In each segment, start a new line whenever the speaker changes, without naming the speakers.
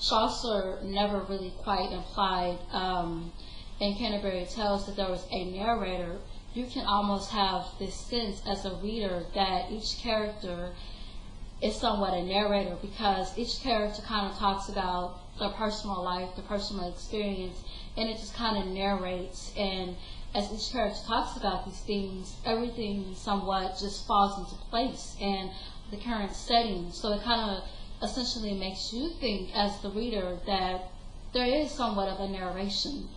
Chaucer never really quite implied in Canterbury Tales that there was a narrator. You can almost have this sense as a reader that each character is somewhat a narrator, because each character kind of talks about their personal life, their personal experience, and it just kind of narrates. And as each character talks about these things, everything somewhat just falls into place and the current setting. So it kind of essentially makes you think as the reader that there is somewhat of a narration.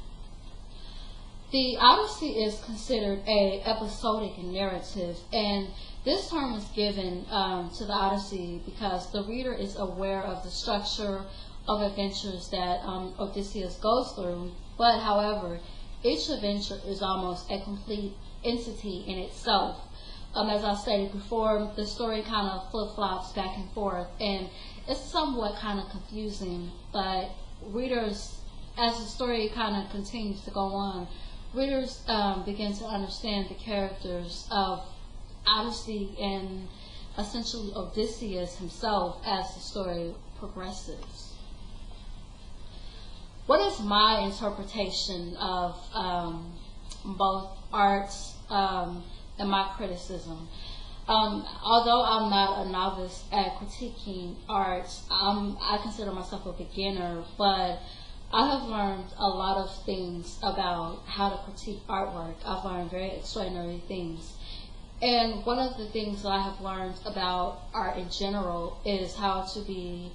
The Odyssey is considered a episodic narrative, and this term is given to the Odyssey because the reader is aware of the structure of adventures that Odysseus goes through, but however, each adventure is almost a complete entity in itself. As I stated before, the story kind of flip-flops back and forth, and it's somewhat kind of confusing, but readers, as the story kind of continues to go on, readers begin to understand the characters of Odyssey and essentially Odysseus himself as the story progresses. What is my interpretation of both arts and my criticism? Although I'm not a novice at critiquing arts, I consider myself a beginner, but I have learned a lot of things about how to critique artwork. I've learned very extraordinary things. And one of the things that I have learned about art in general is how to be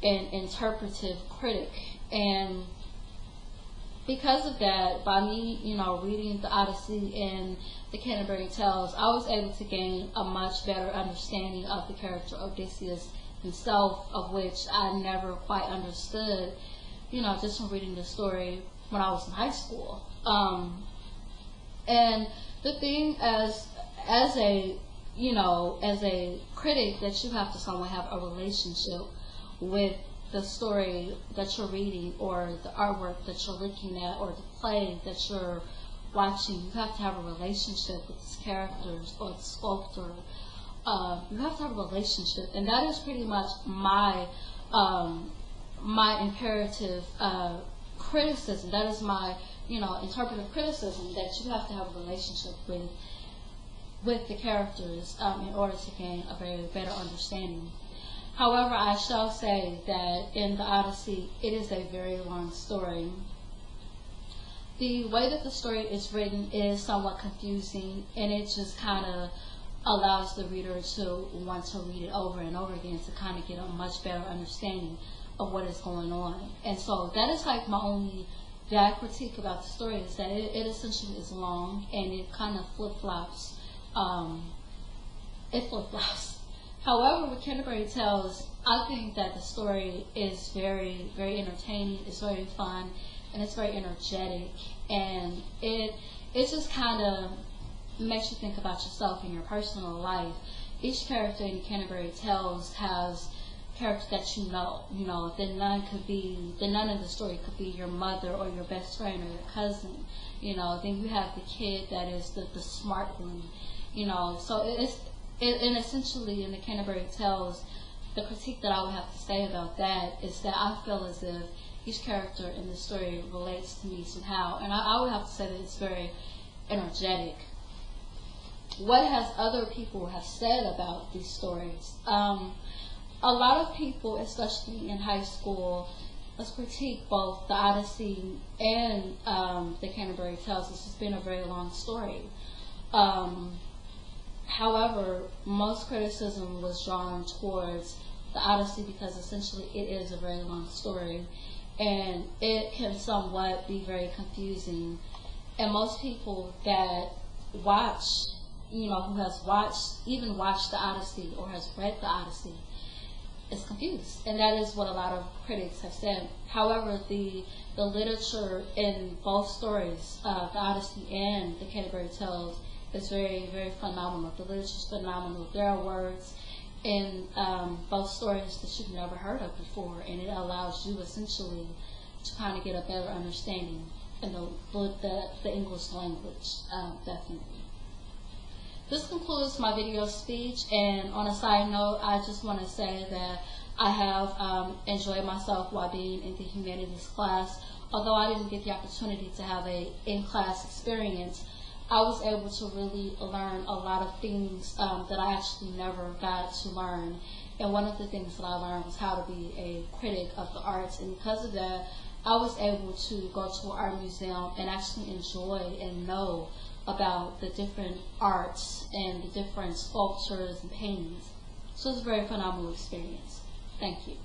an interpretive critic. And because of that, by me, reading the Odyssey and the Canterbury Tales, I was able to gain a much better understanding of the character Odysseus himself, of which I never quite understood, just from reading the story when I was in high school. And the thing as a critic, that you have to somewhat have a relationship with the story that you're reading, or the artwork that you're looking at, or the play that you're watching. You have to have a relationship with these characters or the sculptor. You have to have a relationship, and that is pretty much my imperative criticism. That is my interpretive criticism, that you have to have a relationship with the characters in order to gain a very better understanding. However, I shall say that in the Odyssey, it is a very long story. The way that the story is written is somewhat confusing, and it just kind of allows the reader to want to read it over and over again to kind of get a much better understanding of what is going on. And so that is like my only bad critique about the story, is that it essentially is long, and it kind of flip-flops. It flip-flops. However, with Canterbury Tales, I think that the story is very, very entertaining, it's very fun, and it's very energetic, and it just kind of makes you think about yourself in your personal life. Each character in Canterbury Tales has characters that you know. The nun in the story could be your mother or your best friend or your cousin. Then you have the kid that is the smart one. So and essentially in the Canterbury Tales, the critique that I would have to say about that is that I feel as if each character in the story relates to me somehow, and I would have to say that it's very energetic. What has other people have said about these stories? A lot of people, especially in high school, let's critique both the Odyssey and the Canterbury Tales. This has been a very long story. However, most criticism was drawn towards the Odyssey because essentially it is a very long story, and it can somewhat be very confusing. And most people that watch, who has even watched the Odyssey or has read the Odyssey, is confused, and that is what a lot of critics have said. However, the literature in both stories, the Odyssey and the Canterbury Tales, is very, very phenomenal. The literature is phenomenal. There are words in both stories that you've never heard of before, and it allows you essentially to kind of get a better understanding in the English language, definitely. This concludes my video speech, and on a side note, I just want to say that I have enjoyed myself while being in the humanities class. Although I didn't get the opportunity to have a in-class experience, I was able to really learn a lot of things that I actually never got to learn. And one of the things that I learned was how to be a critic of the arts. And because of that, I was able to go to an art museum and actually enjoy and know about the different arts and the different sculptures and paintings. So it was a very phenomenal experience. Thank you.